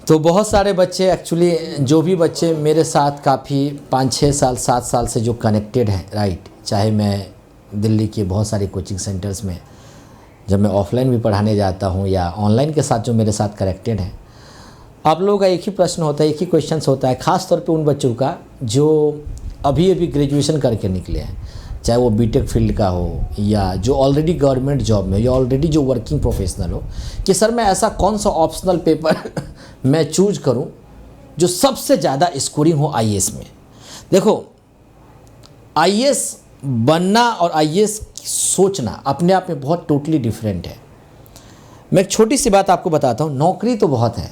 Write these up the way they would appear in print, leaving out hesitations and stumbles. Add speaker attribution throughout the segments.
Speaker 1: तो बहुत सारे बच्चे एक्चुअली, जो भी बच्चे मेरे साथ काफ़ी 5-6 साल 7 साल से जो कनेक्टेड हैं, राइट, चाहे मैं दिल्ली के बहुत सारे कोचिंग सेंटर्स में जब मैं ऑफलाइन भी पढ़ाने जाता हूँ या ऑनलाइन के साथ जो मेरे साथ कनेक्टेड हैं, आप लोगों का एक ही प्रश्न होता है, एक ही क्वेश्चन होता है, ख़ास तौर पे उन बच्चों का जो अभी अभी ग्रेजुएशन करके निकले हैं, चाहे वो बीटेक फील्ड का हो या जो ऑलरेडी गवर्नमेंट जॉब में या ऑलरेडी जो वर्किंग प्रोफेशनल हो, कि सर मैं ऐसा कौन सा ऑप्शनल पेपर मैं चूज करूं जो सबसे ज़्यादा स्कोरिंग हो आईएएस में। देखो, आईएएस बनना और आईएएस सोचना अपने आप में बहुत टोटली डिफरेंट है। मैं एक छोटी सी बात आपको बताता हूँ, नौकरी तो बहुत है,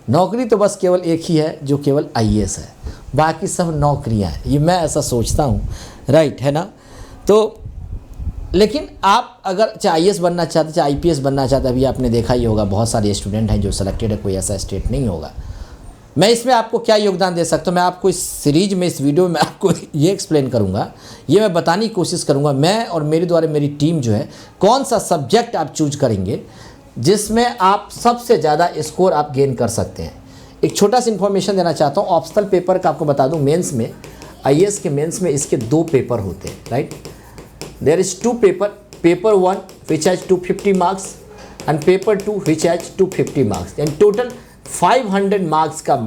Speaker 1: नौकरी तो बस केवल एक ही है जो केवल आईएएस है, बाकी सब नौकरियां हैं, ये मैं ऐसा सोचता हूँ, राइट है ना। तो लेकिन आप अगर चाहे आईएएस बनना चाहते, चाहे आईपीएस बनना चाहते, अभी आपने देखा ही होगा बहुत सारे स्टूडेंट हैं जो सेलेक्टेड है, कोई ऐसा स्टेट नहीं होगा। मैं इसमें आपको क्या योगदान दे सकता हूँ, मैं आपको इस सीरीज में, इस वीडियो में आपको ये एक्सप्लेन करूँगा, ये मैं बताने की कोशिश करूँगा, मैं और मेरे द्वारा मेरी टीम जो है कौन सा सब्जेक्ट आप चूज करेंगे जिसमें आप सबसे ज़्यादा स्कोर आप गेन कर सकते हैं। एक छोटा सा इन्फॉर्मेशन देना चाहता हूँ, ऑप्शनल पेपर का आपको बता दूँ, मेंस में, आईएएस के मेंस में इसके 2 पेपर होते हैं, right. There is 2 paper, paper 1 which has 250 marks and paper 2 which has 250 marks, and total 500 marks का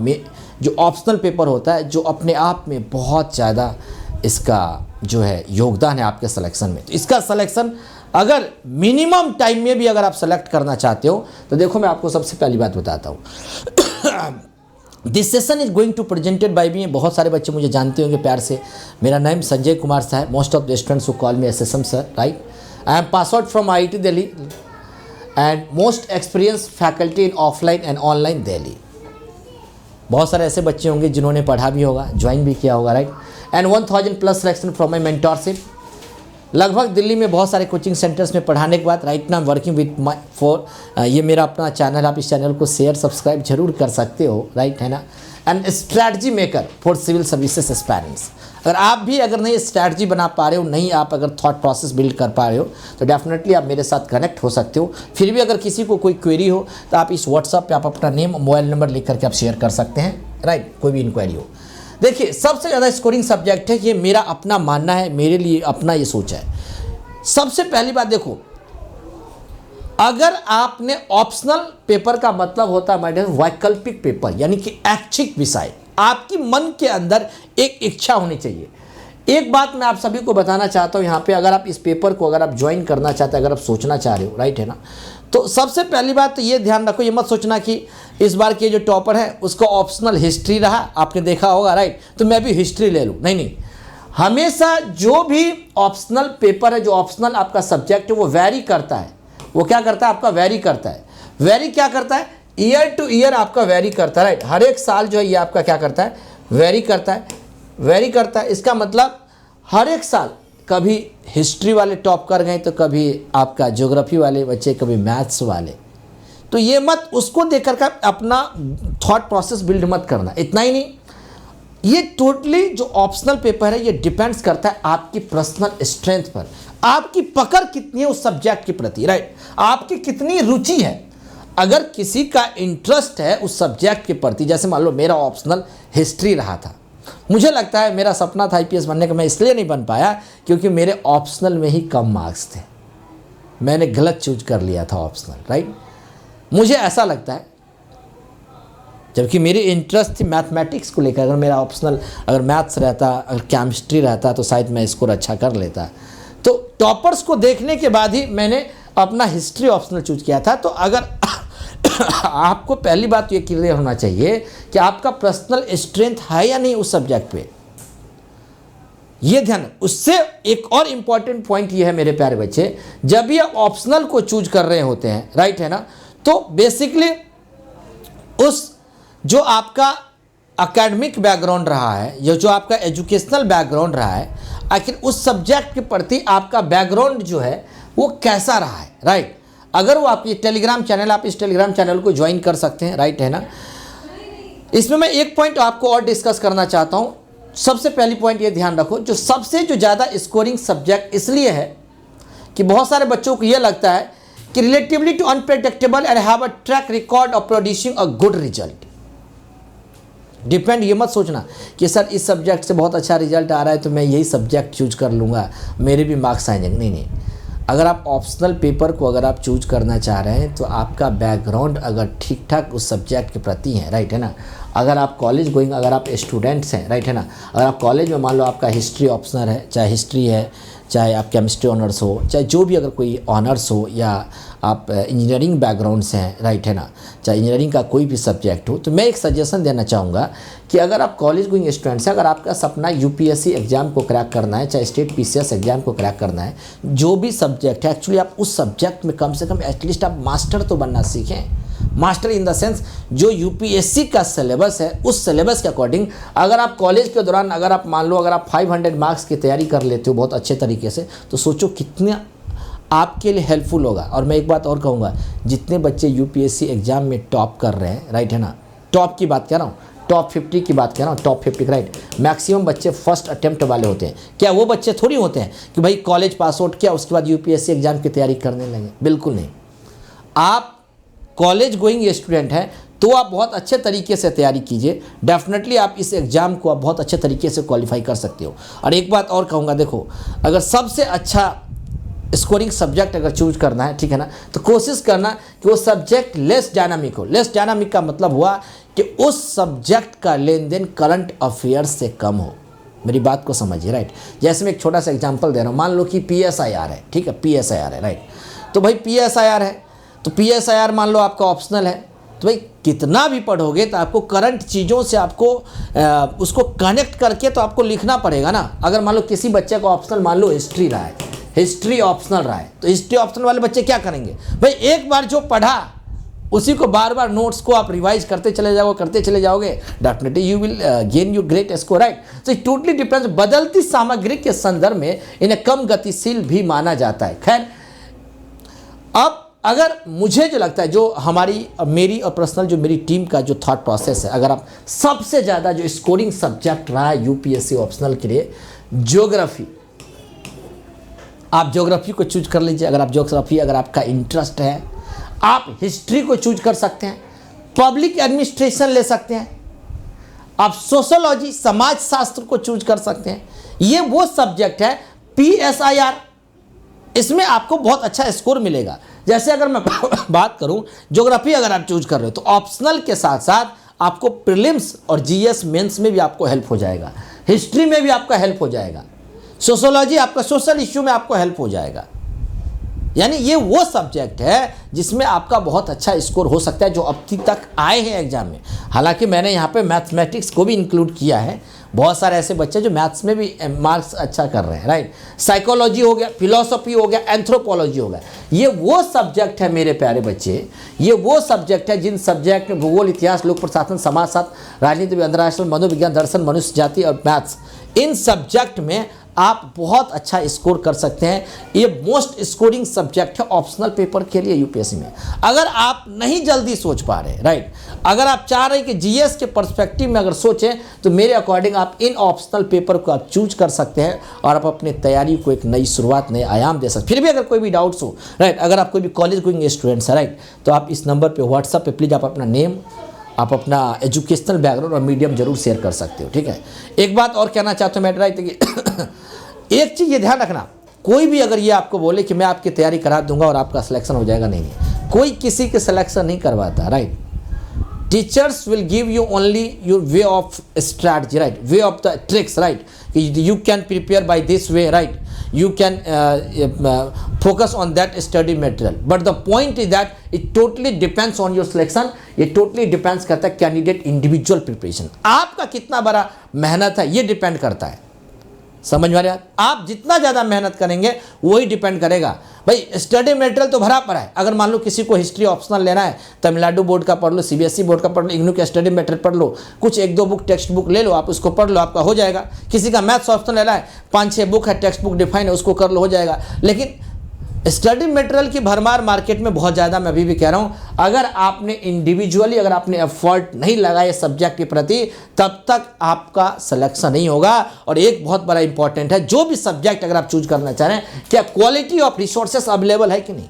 Speaker 1: जो ऑप्शनल पेपर होता है, जो अपने आप में बहुत ज़्यादा इसका जो है योगदान है आपके सिलेक्शन में। तो इसका सिलेक्शन अगर मिनिमम टाइम में भी अगर आप सेलेक्ट करना चाहते हो तो देखो, मैं आपको सबसे पहली बात बताता हूँ। This session is going to presented by me. बहुत सारे बच्चे मुझे जानते होंगे प्यार से, मेरा नाम संजय कुमार सा है। Most of the students who call me SSM sir, right. I am pass out from IIT Delhi and most experience faculty in offline and online Delhi. बहुत सारे ऐसे बच्चे होंगे जिन्होंने पढ़ा भी होगा, ज्वाइन भी किया होगा, right. And 1000+ selection from my mentorship. लगभग दिल्ली में बहुत सारे कोचिंग सेंटर्स में पढ़ाने के बाद right now working with my for, ये मेरा अपना चैनल, आप इस चैनल को शेयर सब्सक्राइब जरूर कर सकते हो, राइट है ना। And strategy maker for civil services aspirants. अगर आप भी अगर नहीं स्ट्रैटेजी बना पा रहे हो, नहीं आप अगर थॉट प्रोसेस बिल्ड कर पा रहे हो, तो डेफिनेटली आप मेरे साथ कनेक्ट हो सकते हो। फिर भी अगर किसी को कोई क्वेरी हो तो आप इस व्हाट्सअप पे आप अपना नेम, मोबाइल नंबर लिख करके आप शेयर कर सकते हैं, राइट, कोई भी इंक्वायरी हो। देखिए, सबसे ज़्यादा स्कोरिंग सब्जेक्ट है, ये मेरा अपना मानना है, मेरे लिए अपना ये सोच है। सबसे पहली बात देखो, अगर आपने ऑप्शनल पेपर का मतलब होता है मैडम वैकल्पिक पेपर, यानी कि ऐच्छिक विषय, आपकी मन के अंदर एक इच्छा होनी चाहिए। एक बात मैं आप सभी को बताना चाहता हूं यहाँ पे, अगर आप इस पेपर को अगर आप ज्वाइन करना चाहते हैं, अगर आप सोचना चाह रहे हो, राइट है ना, तो सबसे पहली बात तो ये ध्यान रखो, ये मत सोचना कि इस बार के जो टॉपर है उसका ऑप्शनल हिस्ट्री रहा, आपने देखा होगा, राइट, तो मैं भी हिस्ट्री ले लूँ। नहीं नहीं, हमेशा जो भी ऑप्शनल पेपर है, जो ऑप्शनल आपका सब्जेक्ट है, वो वैरी करता है। वो क्या करता है? आपका वैरी करता है। वैरी क्या करता है? ईयर टू ईयर आपका वैरी करता है, राइट। हर एक साल जो है ये आपका क्या करता है? वैरी करता है, वैरी करता है। इसका मतलब हर एक साल कभी हिस्ट्री वाले टॉप कर गए, तो कभी आपका ज्योग्राफी वाले बच्चे, कभी मैथ्स वाले। तो ये मत उसको देख कर अपना थॉट प्रोसेस बिल्ड मत करना। इतना ही नहीं, ये टोटली जो ऑप्शनल पेपर है ये डिपेंड्स करता है आपकी पर्सनल स्ट्रेंथ पर, आपकी पकड़ कितनी है उस सब्जेक्ट के प्रति, राइट, आपकी कितनी रुचि है। अगर किसी का इंटरेस्ट है उस सब्जेक्ट के प्रति, जैसे मान लो मेरा ऑप्शनल हिस्ट्री रहा था, मुझे लगता है मेरा सपना था आईपीएस बनने का, मैं इसलिए नहीं बन पाया क्योंकि मेरे ऑप्शनल में ही कम मार्क्स थे, मैंने गलत चूज कर लिया था ऑप्शनल, राइट। मुझे ऐसा लगता है, जबकि मेरी इंटरेस्ट थी मैथमेटिक्स को लेकर। अगर मेरा ऑप्शनल अगर मैथ्स रहता, अगर केमिस्ट्री रहता, तो शायद मैं स्कोर अच्छा कर लेता। तो टॉपर्स को देखने के बाद ही मैंने अपना हिस्ट्री ऑप्शनल चूज किया था। तो अगर आपको पहली बात ये क्लियर होना चाहिए कि आपका पर्सनल स्ट्रेंथ है या नहीं उस सब्जेक्ट पे, ये ध्यान। उससे एक और इम्पॉर्टेंट पॉइंट ये है मेरे प्यारे बच्चे, जब ये ऑप्शनल को चूज कर रहे होते हैं, राइट है ना, तो बेसिकली उस जो आपका एकेडमिक बैकग्राउंड रहा है, या जो आपका एजुकेशनल बैकग्राउंड रहा है, आखिर उस सब्जेक्ट के प्रति आपका बैकग्राउंड जो है वो कैसा रहा है, राइट। अगर वो आपकी टेलीग्राम चैनल, आप इस टेलीग्राम चैनल को ज्वाइन कर सकते हैं, राइट है ना। इसमें मैं एक पॉइंट आपको और डिस्कस करना चाहता हूँ। सबसे पहली पॉइंट ये ध्यान रखो, जो सबसे ज़्यादा स्कोरिंग सब्जेक्ट इसलिए है कि बहुत सारे बच्चों को ये लगता है कि relatively to unpredictable and have a track record of producing a good result. Depend ये मत सोचना कि सर इस सब्जेक्ट से बहुत अच्छा रिजल्ट आ रहा है तो मैं यही सब्जेक्ट चूज कर लूँगा, मेरे भी मार्क्स आ जाएंगे। नहीं, अगर आप ऑप्शनल पेपर को अगर आप चूज करना चाह रहे हैं तो आपका बैकग्राउंड अगर ठीक ठाक उस सब्जेक्ट के प्रति है, राइट है ना। अगर आप कॉलेज गोइंग, अगर आप स्टूडेंट्स हैं, राइट है ना, अगर आप कॉलेज में मान लो आपका हिस्ट्री ऑप्शनल है, चाहे हिस्ट्री है, चाहे आप केमिस्ट्री ऑनर्स हो, चाहे जो भी अगर कोई ऑनर्स हो, या आप इंजीनियरिंग बैकग्राउंड से हैं, राइट है ना, चाहे इंजीनियरिंग का कोई भी सब्जेक्ट हो, तो मैं एक सजेशन देना चाहूँगा कि अगर आप कॉलेज गोइंग स्टूडेंट्स हैं, अगर आपका सपना यूपीएससी एग्जाम को क्रैक करना है, चाहे स्टेट पीसीएस एग्जाम को क्रैक करना है, जो भी सब्जेक्ट है, एक्चुअली आप उस सब्जेक्ट में कम से कम एटलीस्ट आप मास्टर तो बनना सीखें। मास्टर इन द सेंस जो यूपीएससी का सिलेबस है, उस सिलेबस के अकॉर्डिंग अगर आप कॉलेज के दौरान अगर आप मान लो अगर आप 500 मार्क्स की तैयारी कर लेते हो बहुत अच्छे तरीके से, तो सोचो कितना आपके लिए हेल्पफुल होगा। और मैं एक बात और कहूँगा, जितने बच्चे यूपीएससी एग्जाम में टॉप कर रहे हैं, राइट है ना, टॉप की बात कह रहा हूँ, टॉप 50 की बात कह रहा हूँ, टॉप 50 राइट, मैक्सिमम बच्चे फर्स्ट अटेम्प्ट वाले होते हैं। क्या वो बच्चे थोड़ी होते हैं कि भाई कॉलेज पास आउट किया उसके बाद यूपीएससी एग्जाम की तैयारी करने लगे? बिल्कुल नहीं। आप कॉलेज गोइंग स्टूडेंट हैं तो आप बहुत अच्छे तरीके से तैयारी कीजिए, डेफिनेटली आप इस एग्ज़ाम को आप बहुत अच्छे तरीके से क्वालिफाई कर सकते हो। और एक बात और कहूँगा, देखो अगर सबसे अच्छा स्कोरिंग सब्जेक्ट अगर चूज करना है, ठीक है ना, तो कोशिश करना कि वो सब्जेक्ट लेस डायनामिक हो। लेस डायनामिक का मतलब हुआ कि उस सब्जेक्ट का लेन देन करंट अफेयर्स से कम हो। मेरी बात को समझिए, राइट। जैसे मैं एक छोटा सा एग्जांपल दे रहा हूँ, मान लो कि पीएसआईआर है, ठीक है, पीएसआईआर है, राइट। तो भाई पीएसआईआर है, तो पीएसआईआर मान लो आपका ऑप्शनल है, तो भाई कितना भी पढ़ोगे तो आपको करंट चीज़ों से आपको उसको कनेक्ट करके तो आपको लिखना पड़ेगा ना। अगर मान लो किसी बच्चे को ऑप्शनल मान लो हिस्ट्री रहा है, हिस्ट्री ऑप्शनल रहा है, तो हिस्ट्री ऑप्शनल वाले बच्चे क्या करेंगे भाई, एक बार जो पढ़ा उसी को बार बार नोट्स को आप रिवाइज करते चले जाओगे, definitely you will gain you great score, right. तो इट टोटली डिपेंड्स, बदलती सामग्री के संदर्भ में इन्हें कम गतिशील भी माना जाता है। खैर, अब अगर मुझे जो लगता है, जो मेरी और पर्सनल जो मेरी टीम का जो थॉट प्रोसेस है, अगर आप सबसे ज़्यादा जो स्कोरिंग सब्जेक्ट रहा है यूपीएससी ऑप्शनल के लिए, ज्योग्राफी, आप ज्योग्राफी को चूज कर लीजिए। अगर आप ज्योग्राफी अगर आपका इंटरेस्ट है, आप हिस्ट्री को चूज कर सकते हैं, पब्लिक एडमिनिस्ट्रेशन ले सकते हैं, आप सोशोलॉजी समाज शास्त्र को चूज कर सकते हैं। ये वो सब्जेक्ट है पीएसआईआर, इसमें आपको बहुत अच्छा स्कोर मिलेगा। जैसे अगर मैं बात करूं, ज्योग्राफी अगर आप चूज कर रहे हो तो ऑप्शनल के साथ साथ आपको प्रीलिम्स और जीएस मेंस में भी आपको हेल्प हो जाएगा, हिस्ट्री में भी आपका हेल्प हो जाएगा, सोशोलॉजी आपका सोशल इश्यू में आपको हेल्प हो जाएगा। यानी ये वो सब्जेक्ट है जिसमें आपका बहुत अच्छा स्कोर हो सकता है, जो अब तक आए हैं एग्जाम में। हालांकि मैंने यहाँ पे मैथमेटिक्स को भी इंक्लूड किया है, बहुत सारे ऐसे बच्चे जो मैथ्स में भी मार्क्स अच्छा कर रहे हैं, राइट। साइकोलॉजी हो गया, फिलॉसफी हो गया, एंथ्रोपोलॉजी हो गया, ये वो सब्जेक्ट है मेरे प्यारे बच्चे, ये वो सब्जेक्ट है जिन सब्जेक्ट में भूगोल, इतिहास, लोक प्रशासन, समाजशास्त्र, राजनीति, अंतर्राष्ट्रीय, मनोविज्ञान, दर्शन, मनुष्य जाति और मैथ्स, इन सब्जेक्ट में आप बहुत अच्छा स्कोर कर सकते हैं। ये मोस्ट स्कोरिंग सब्जेक्ट है ऑप्शनल पेपर के लिए यूपीएससी में। अगर आप नहीं जल्दी सोच पा रहे, राइट, अगर आप चाह रहे हैं कि जीएस के पर्सपेक्टिव में अगर सोचें, तो मेरे अकॉर्डिंग आप इन ऑप्शनल पेपर को आप चूज कर सकते हैं और आप अपनी तैयारी को एक नई शुरुआत, नए आयाम दे सकते हैं। फिर भी अगर कोई भी डाउट्स हो, राइट, अगर आप कोई भी कॉलेज गोइंग स्टूडेंट्स है, राइट, तो आप इस नंबर पर व्हाट्सएप पर प्लीज़ आप अपना नेम, आप अपना एजुकेशनल बैकग्राउंड और मीडियम जरूर शेयर कर सकते हो, ठीक है। एक बात और कहना चाहता हूँ मैं, राइट, कि एक चीज़ ये ध्यान रखना, कोई भी अगर ये आपको बोले कि मैं आपकी तैयारी करा दूंगा और आपका सिलेक्शन हो जाएगा, नहीं, कोई किसी के सिलेक्शन नहीं करवाता, right. Teachers will give you only your way of strategy, right, way of the tricks, right, you can prepare by this way, right, you can focus on that study material, but the point is that it totally depends on your selection, ये totally depends करता है candidate individual preparation, आपका कितना बड़ा मेहनत है ये depend करता है। समझ में आ रहा है? आप जितना ज़्यादा मेहनत करेंगे वही डिपेंड करेगा। भाई स्टडी मटेरियल तो भरा पड़ा है, अगर मान लो किसी को हिस्ट्री ऑप्शनल लेना है, तमिलनाडु बोर्ड का पढ़ लो, सीबीएसई बोर्ड का पढ़ लो, इग्नू का स्टडी मटेरियल पढ़ लो, कुछ एक दो बुक टेक्स्ट बुक ले लो, आप उसको पढ़ लो, आपका हो जाएगा। किसी का मैथ्स ऑप्शनल लेना है, 5-6 बुक है, टेक्स्ट बुक डिफाइन है, उसको कर लो, हो जाएगा। लेकिन स्टडी मटेरियल की भरमार मार्केट में बहुत ज़्यादा, मैं अभी भी कह रहा हूँ, अगर आपने इंडिविजुअली अगर आपने एफर्ट नहीं लगाए सब्जेक्ट के प्रति, तब तक आपका सिलेक्शन नहीं होगा। और एक बहुत बड़ा इंपॉर्टेंट है, जो भी सब्जेक्ट अगर आप चूज करना चाह रहे हैं, क्या क्वालिटी ऑफ रिसोर्सेस अवेलेबल है कि नहीं।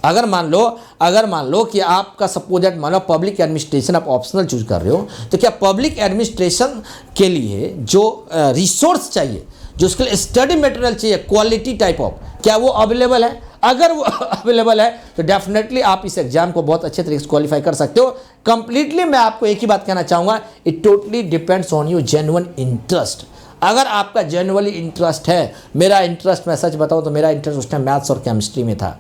Speaker 1: अगर मान लो कि आपका सपोज दैट मान लो पब्लिक एडमिनिस्ट्रेशन आप ऑप्शनल चूज कर रहे हो, तो क्या पब्लिक एडमिनिस्ट्रेशन के लिए जो रिसोर्स चाहिए, जो उसके लिए स्टडी मटेरियल चाहिए, क्वालिटी टाइप ऑफ, क्या वो अवेलेबल है? अगर वो अवेलेबल है तो डेफिनेटली आप इस एग्जाम को बहुत अच्छे तरीके से क्वालिफाई कर सकते हो। कंप्लीटली मैं आपको एक ही बात कहना चाहूँगा, it totally depends on you genuine interest. अगर आपका जेन्युइनली इंटरेस्ट है, मेरा इंटरेस्ट, मैं सच बताऊँ तो मेरा इंटरेस्ट उस टाइम मैथ्स और केमिस्ट्री में था,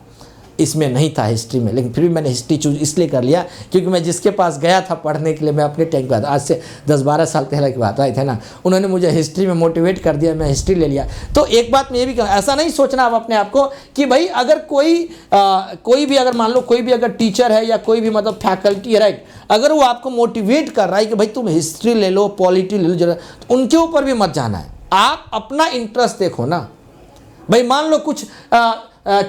Speaker 1: इसमें नहीं था हिस्ट्री में, लेकिन फिर भी मैंने हिस्ट्री चूज इसलिए कर लिया क्योंकि मैं जिसके पास गया था पढ़ने के लिए, मैं अपने टाइम के बाद, आज से 10-12 साल पहले की बात आई थी ना, उन्होंने मुझे हिस्ट्री में मोटिवेट कर दिया, मैं हिस्ट्री ले लिया। तो एक बात मैं ये भी कहूँ, ऐसा नहीं सोचना आप अपने आप को कि भाई अगर कोई भी अगर मान लो कोई भी अगर टीचर है या कोई भी मतलब फैकल्टी है, राइट, अगर वो आपको मोटिवेट कर रहा है कि भाई तुम हिस्ट्री ले लो, पॉलिटी ले लो जरा, तो उनके ऊपर भी मत जाना है। आप अपना इंटरेस्ट देखो ना भाई। मान लो कुछ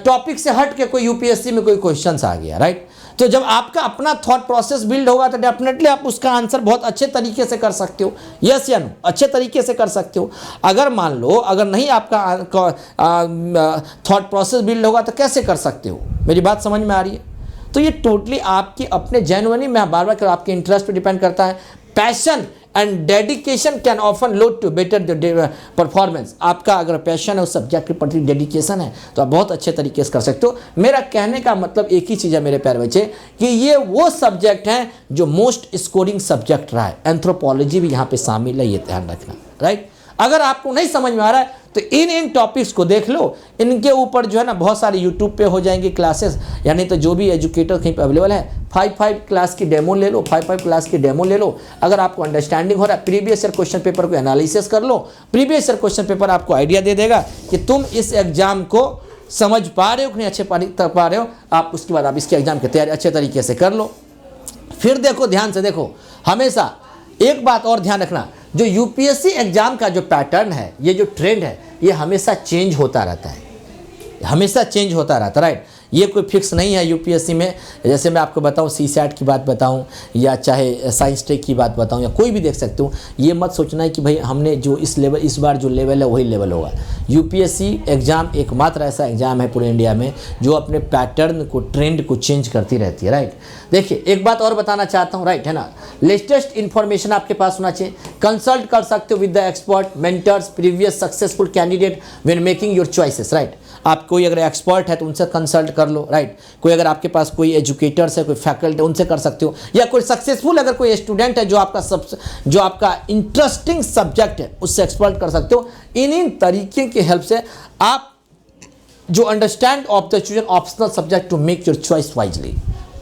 Speaker 1: टॉपिक से हट के कोई यूपीएससी में कोई क्वेश्चंस आ गया, राइट, तो जब आपका अपना थॉट प्रोसेस बिल्ड होगा तो डेफिनेटली आप उसका आंसर बहुत अच्छे तरीके से कर सकते हो। यस या नो? अच्छे तरीके से कर सकते हो। अगर मान लो अगर नहीं आपका थॉट प्रोसेस बिल्ड होगा तो कैसे कर सकते हो? मेरी बात समझ में आ रही है? तो ये टोटली आपकी अपने जेन्युइनली, मैं बार बार आपके इंटरेस्ट पर डिपेंड करता है। Passion and dedication can often lead to better performance. आपका अगर पैशन है, उस सब्जेक्ट के प्रति डेडिकेशन है, तो आप बहुत अच्छे तरीके से कर सकते हो। मेरा कहने का मतलब एक ही चीज़ है मेरे प्यारे बच्चे, कि ये वो सब्जेक्ट हैं जो मोस्ट स्कोरिंग सब्जेक्ट रहा है। एंथ्रोपोलॉजी भी यहाँ पे शामिल है, ये ध्यान रखना, राइट। अगर आपको नहीं समझ में आ रहा है तो इन टॉपिक्स को देख लो। इनके ऊपर जो है ना बहुत सारे यूट्यूब पे हो जाएंगे क्लासेस, यानी तो जो भी एजुकेटर कहीं पे अवेलेबल है, 5 क्लास की डेमो ले लो, 5 क्लास की डेमो ले लो। अगर आपको अंडरस्टैंडिंग हो रहा है, प्रीवियस ईयर क्वेश्चन पेपर को एनालिसिस कर लो। प्रीवियस ईयर क्वेश्चन पेपर आपको आइडिया दे देगा कि तुम इस एग्जाम को समझ पा रहे हो कि नहीं अच्छे पा रहे हो। आप उसके बाद आप इसके एग्जाम की तैयारी अच्छे तरीके से कर लो। फिर देखो, ध्यान से देखो, हमेशा एक बात और ध्यान रखना, जो यूपीएससी एग्जाम का जो पैटर्न है, ये जो ट्रेंड है, ये हमेशा चेंज होता रहता है, हमेशा चेंज होता रहता है, राइट। ये कोई फिक्स नहीं है यूपीएससी में। जैसे मैं आपको बताऊं, सीसैट की बात बताऊं या चाहे साइंस टेक की बात बताऊं या कोई भी देख सकते हो, ये मत सोचना है कि भाई हमने जो इस बार जो लेवल है वही लेवल होगा। यूपीएससी एग्ज़ाम एकमात्र ऐसा एग्ज़ाम है पूरे इंडिया में जो अपने पैटर्न को, ट्रेंड को चेंज करती रहती है, राइट। देखिए एक बात और बताना चाहता हूँ, राइट, है ना, लेटेस्ट इन्फॉर्मेशन आपके पास होना चाहिए। कंसल्ट कर सकते हो with the expert, mentors, previous successful candidate when making your choices, right. आप कोई अगर एक्सपर्ट है तो उनसे कंसल्ट कर लो, राइट। कोई अगर आपके पास कोई एजुकेटर्स है, कोई फैकल्टी, उनसे कर सकते हो, या कोई सक्सेसफुल अगर कोई स्टूडेंट है जो आपका इंटरेस्टिंग सब्जेक्ट है, उससे एक्सपर्ट कर सकते हो। इन तरीके की हेल्प से आप जो understand of the chosen optional subject to make your choice wisely,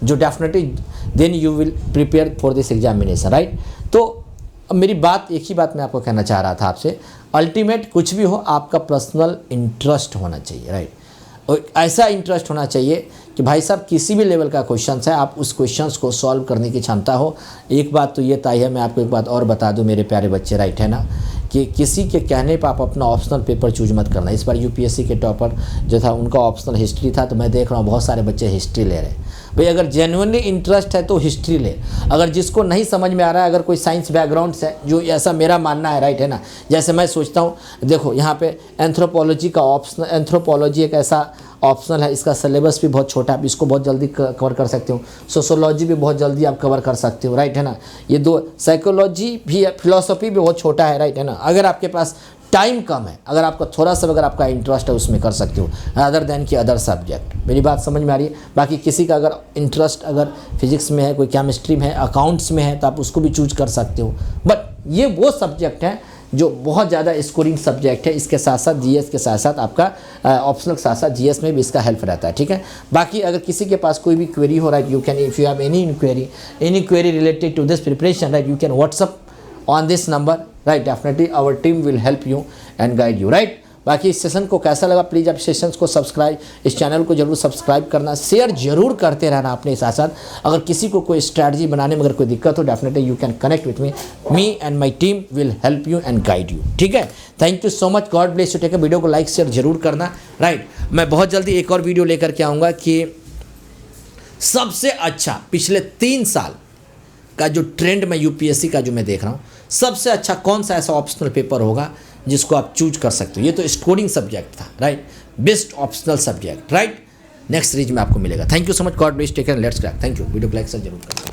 Speaker 1: जो definitely then you will prepare for this examination, right. तो मेरी बात, एक ही बात मैं आपको कहना चाह रहा था आपसे, अल्टीमेट कुछ भी हो, आपका पर्सनल इंटरेस्ट होना चाहिए, राइट। और ऐसा इंटरेस्ट होना चाहिए कि भाई साहब किसी भी लेवल का क्वेश्चन है, आप उस क्वेश्चंस को सॉल्व करने की क्षमता हो। एक बात तो ये तय है, मैं आपको एक बात और बता दूं मेरे प्यारे बच्चे, राइट, है ना, कि किसी के कहने पर आप अपना ऑप्शनल पेपर चूज मत करना। इस बार यूपीएससी के टॉपर जो था उनका ऑप्शनल हिस्ट्री था, तो मैं देख रहा हूँ बहुत सारे बच्चे हिस्ट्री ले रहे हैं। भाई अगर जेन्युइनली इंटरेस्ट है तो हिस्ट्री ले। अगर जिसको नहीं समझ में आ रहा है, अगर कोई साइंस बैकग्राउंड से, जो ऐसा मेरा मानना है, राइट, है ना, जैसे मैं सोचता हूँ, देखो यहाँ पे एंथ्रोपोलॉजी का ऑप्शनल, एंथ्रोपोलॉजी एक ऐसा ऑप्शनल है, इसका सिलेबस भी बहुत छोटा है, आप इसको बहुत जल्दी कवर कर सकते हो। सोशोलॉजी भी बहुत जल्दी आप कवर कर सकते हो, राइट, है ना। ये दो, साइकोलॉजी भी है, फिलोसफी भी बहुत छोटा है, राइट, है ना। अगर आपके पास टाइम कम है, अगर आपका थोड़ा सा अगर आपका इंटरेस्ट है, उसमें कर सकते हो, अदर देन की अदर सब्जेक्ट। मेरी बात समझ में आ रही है? बाकी किसी का अगर इंटरेस्ट अगर फिजिक्स में है, कोई केमिस्ट्री में है, अकाउंट्स में है, तो आप उसको भी चूज कर सकते हो। बट ये वो सब्जेक्ट है जो बहुत ज़्यादा स्कोरिंग सब्जेक्ट है। इसके साथ साथ जीएस के साथ साथ आपका ऑप्शनल के साथ साथ जीएस में भी इसका हेल्प रहता है, ठीक है। बाकी अगर किसी के पास कोई भी क्वेरी हो, right, you can, if you have any query related to this preparation, right, you can WhatsApp on this number, right, definitely our team will help you and guide you, right। बाकी इस session को कैसा लगा, please आप sessions को subscribe, इस channel को जरूर सब्सक्राइब करना, शेयर जरूर करते रहना अपने साथ साथ। अगर किसी को कोई स्ट्रैटेजी बनाने में अगर कोई दिक्कत हो, definitely you can connect with me and my team will help you and guide you, ठीक है। Thank you so much, god bless you, take. Video को लाइक शेयर जरूर करना, राइट। मैं बहुत जल्दी एक और वीडियो लेकर के आऊँगा कि सबसे अच्छा पिछले 3 साल का जो ट्रेंड मैं यूपीएससी का जो मैं देख रहा हूँ, सबसे अच्छा कौन सा ऐसा ऑप्शनल पेपर होगा जिसको आप चूज कर सकते हो। ये तो स्कोरिंग सब्जेक्ट था, right, best optional subject, right. Next series में आपको मिलेगा। Thank you so much, god bless, take care, let's crack. Thank you. Video को लाइक सर जरूर करें।